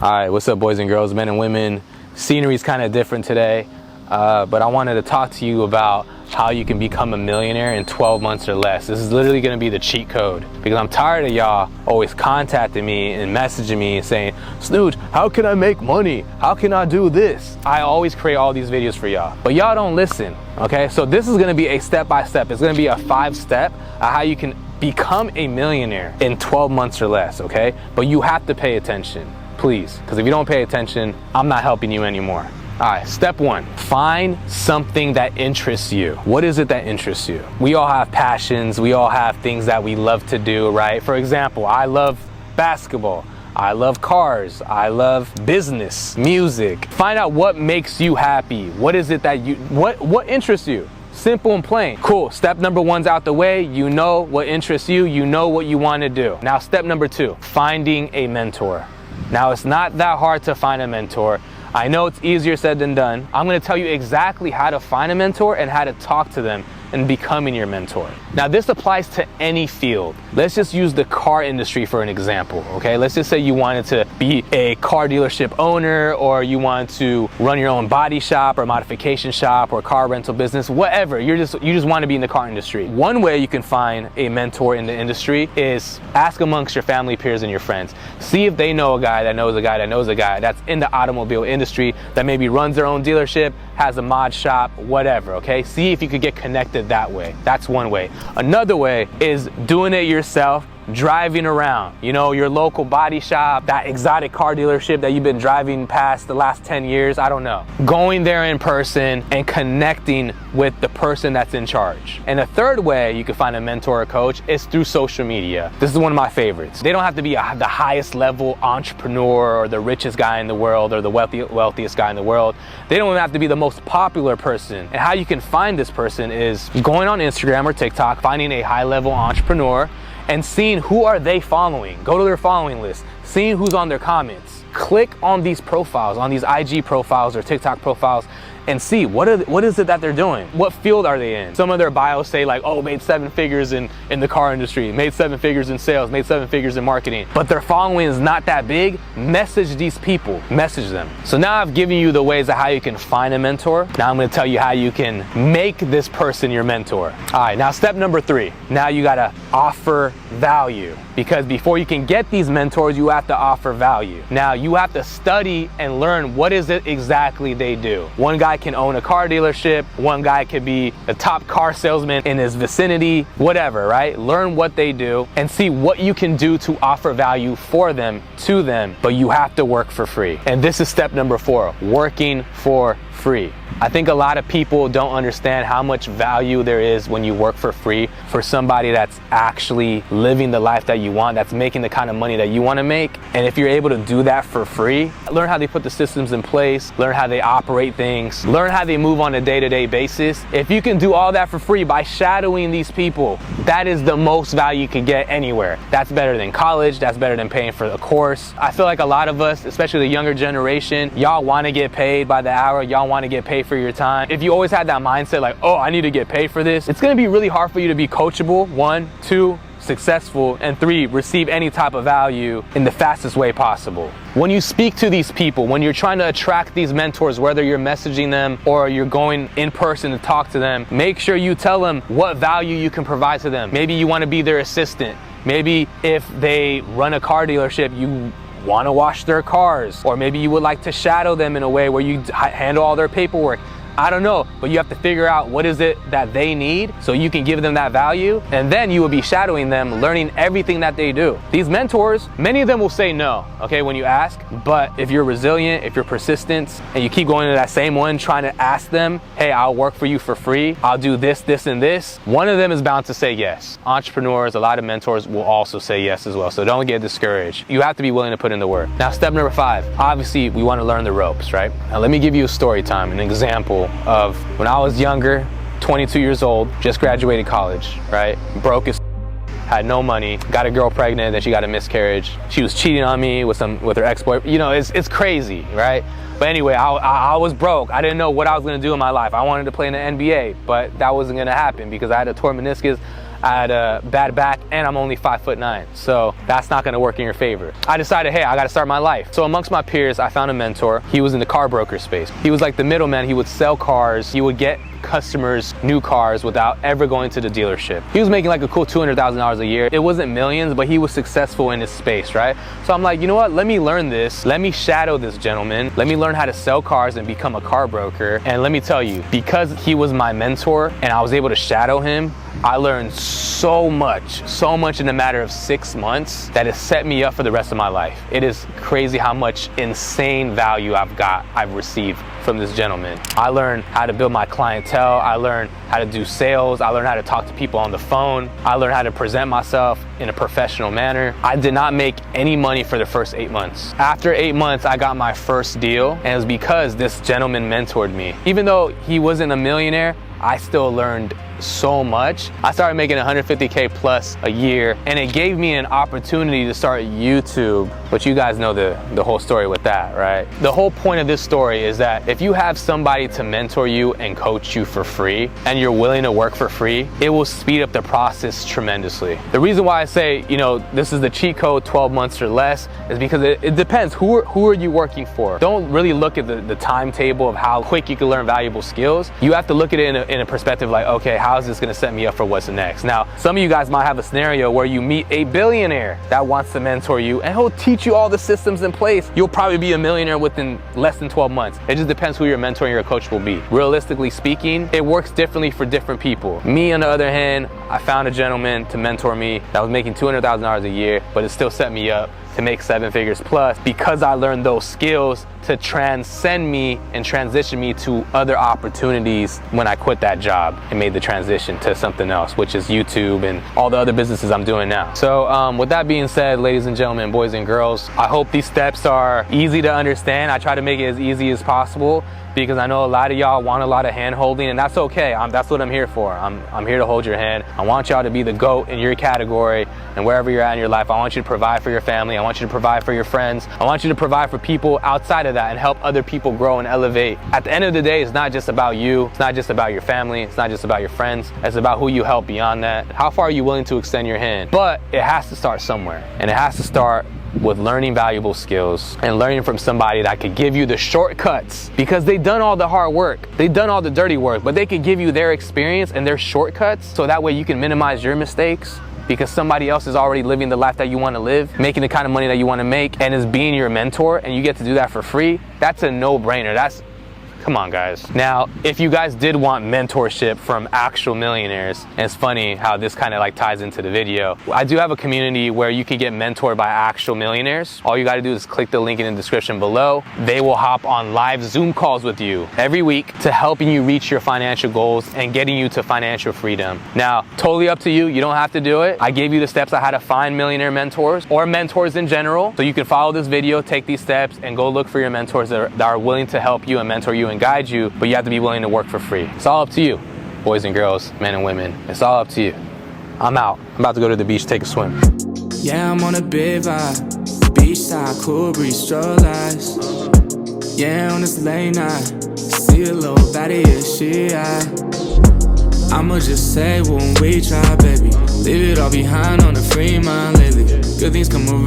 All right, what's up, boys and girls, men and women? Scenery's kind of different today, but I wanted to talk to you about how you can become a millionaire in 12 months or less. This is literally going to be the cheat code, because I'm tired of y'all always contacting me and messaging me and saying, Snooge, how can I make money? How can I do this? I always create all these videos for y'all, but y'all don't listen, okay? So this is going to be a step-by-step. It's going to be a 5-step of how you can become a millionaire in 12 months or less, okay? But you have to pay attention. Please, because if you don't pay attention, I'm not helping you anymore. All right, step 1, find something that interests you. What is it that interests you? We all have passions. We all have things that we love to do, right? For example, I love basketball. I love cars. I love business, music. Find out what makes you happy. What is it that what interests you? Simple and plain. Cool. Step number 1's out the way. You know what interests you. You know what you want to do. Now, step number 2, finding a mentor. Now, it's not that hard to find a mentor. I know it's easier said than done. I'm going to tell you exactly how to find a mentor and how to talk to them and becoming your mentor. Now, this applies to any field. Let's just use the car industry for an example, okay? Let's just say you wanted to be a car dealership owner, or you want to run your own body shop or modification shop or car rental business, whatever. You just want to be in the car industry. One way you can find a mentor in the industry is ask amongst your family, peers, and your friends. See if they know a guy that knows a guy that knows a guy that's in the automobile industry that maybe runs their own dealership, has a mod shop, whatever, okay? See if you could get connected that way. That's one way. Another way is doing it yourself, driving around, you know, your local body shop, that exotic car dealership that you've been driving past the last 10 years, I don't know. Going there in person and connecting with the person that's in charge. And a third way you can find a mentor or coach is through social media. This is one of my favorites. They don't have to be the highest level entrepreneur or the richest guy in the world or the wealthiest guy in the world. They don't even have to be the most popular person. And how you can find this person is going on Instagram or TikTok, finding a high-level entrepreneur and seeing who are they following. Go to their following list, seeing who's on their comments. Click on these profiles, on these IG profiles or TikTok profiles, and see what is it that they're doing? What field are they in? Some of their bios say like, oh, made 7 figures in the car industry, made 7 figures in sales, made 7 figures in marketing, but their following is not that big. Message these people, message them. So now I've given you the ways of how you can find a mentor. Now I'm gonna tell you how you can make this person your mentor. All right, now step number 3, now you gotta offer value, because before you can get these mentors, you have to offer value. Now you have to study and learn what is it exactly they do. One guy can own a car dealership, one guy could be a top car salesman in his vicinity, whatever, right? Learn what they do and see what you can do to offer value for them, to them, but you have to work for free. And this is step number 4, working for free. I think a lot of people don't understand how much value there is when you work for free for somebody that's actually living the life that you want, that's making the kind of money that you want to make. And if you're able to do that for free, learn how they put the systems in place, learn how they operate things, learn how they move on a day-to-day basis. If you can do all that for free by shadowing these people, that is the most value you can get anywhere. That's better than college. That's better than paying for a course. I feel like a lot of us, especially the younger generation, y'all want to get paid by the hour. Y'all want to get paid for your time. If you always had that mindset like, oh, I need to get paid for this, it's going to be really hard for you to be coachable, 1, 2, successful, and 3, receive any type of value in the fastest way possible. When you speak to these people, when you're trying to attract these mentors, whether you're messaging them or you're going in person to talk to them, make sure you tell them what value you can provide to them. Maybe you want to be their assistant. Maybe if they run a car dealership, you want to wash their cars, or maybe you would like to shadow them in a way where you handle all their paperwork. I don't know, but you have to figure out what is it that they need so you can give them that value, and then you will be shadowing them, learning everything that they do. These mentors, many of them will say no, okay, when you ask, but if you're resilient, if you're persistent, and you keep going to that same one trying to ask them, hey, I'll work for you for free, I'll do this, this, and this, one of them is bound to say yes. Entrepreneurs, a lot of mentors will also say yes as well, so don't get discouraged. You have to be willing to put in the work. Now, step number 5, obviously we want to learn the ropes, right? Now let me give you a story time, an example of when I was younger, 22 years old, just graduated college, right? Broke as had no money, got a girl pregnant, then she got a miscarriage. She was cheating on me with her ex-boyfriend. You know, it's crazy, right? But anyway, I was broke. I didn't know what I was gonna do in my life. I wanted to play in the NBA, but that wasn't gonna happen because I had a torn meniscus. I had a bad back, and I'm only 5'9". So that's not gonna work in your favor. I decided, hey, I gotta start my life. So amongst my peers, I found a mentor. He was in the car broker space. He was like the middleman. He would sell cars. He would get customers new cars without ever going to the dealership. He was making like a cool $200,000 a year. It wasn't millions, but he was successful in his space, right? So I'm like, you know what? Let me learn this. Let me shadow this gentleman. Let me learn how to sell cars and become a car broker. And let me tell you, because he was my mentor and I was able to shadow him, I learned so much in a matter of 6 months that it set me up for the rest of my life. It is crazy how much insane value I've received from this gentleman. I learned how to build my clientele. I learned how to do sales. I learned how to talk to people on the phone. I learned how to present myself in a professional manner. I did not make any money for the first 8 months. After 8 months, I got my first deal, and it was because this gentleman mentored me. Even though he wasn't a millionaire, I still learned so much. I started making 150K plus a year, and it gave me an opportunity to start YouTube, but you guys know the whole story with that, right? The whole point of this story is that if you have somebody to mentor you and coach you for free, and you're willing to work for free, it will speed up the process tremendously. The reason why I say, you know, this is the cheat code, 12 months or less, is because it depends. Who are you working for? Don't really look at the timetable of how quick you can learn valuable skills. You have to look at it in a perspective like, okay, how is this gonna set me up for what's next? Now, some of you guys might have a scenario where you meet a billionaire that wants to mentor you, and he'll teach you all the systems in place. You'll probably be a millionaire within less than 12 months. It just depends who your mentor and your coach will be. Realistically speaking, it works differently for different people. Me, on the other hand, I found a gentleman to mentor me that was making $200,000 a year, but it still set me up to make 7 figures plus because I learned those skills to transcend me and transition me to other opportunities when I quit that job and made the transition to something else, which is YouTube and all the other businesses I'm doing now. So with that being said, ladies and gentlemen, boys and girls, I hope these steps are easy to understand. I try to make it as easy as possible because I know a lot of y'all want a lot of hand holding, and that's okay. That's what I'm here for. I'm here to hold your hand. I want y'all to be the GOAT in your category and wherever you're at in your life. I want you to provide for your family. I want you to provide for your friends. I want you to provide for people outside of that and help other people grow and elevate. At the end of the day, it's not just about you. It's not just about your family. It's not just about your friends. It's about who you help beyond that. How far are you willing to extend your hand? But it has to start somewhere, and it has to start with learning valuable skills and learning from somebody that could give you the shortcuts, because they've done all the hard work. They've done all the dirty work, but they could give you their experience and their shortcuts so that way you can minimize your mistakes, because somebody else is already living the life that you want to live, making the kind of money that you want to make, and is being your mentor, and you get to do that for free. That's a no-brainer. Come on, guys. Now, if you guys did want mentorship from actual millionaires, and it's funny how this kind of like ties into the video, I do have a community where you can get mentored by actual millionaires. All you got to do is click the link in the description below. They will hop on live Zoom calls with you every week to helping you reach your financial goals and getting you to financial freedom. Now, totally up to you. You don't have to do it. I gave you the steps on how to find millionaire mentors or mentors in general. So you can follow this video, take these steps, and go look for your mentors that are willing to help you and mentor you and guide you, but you have to be willing to work for free. It's all up to you, boys and girls, men and women. It's all up to you. I'm out. I'm about to go to the beach, take a swim. Yeah, I'm on a big vibe. Beachside, cool breeze, stroll eyes. Yeah, on this late night. See a little baddie, yeah, she I'ma just say when we try, baby. Leave it all behind on the free mind lately. Good things come around.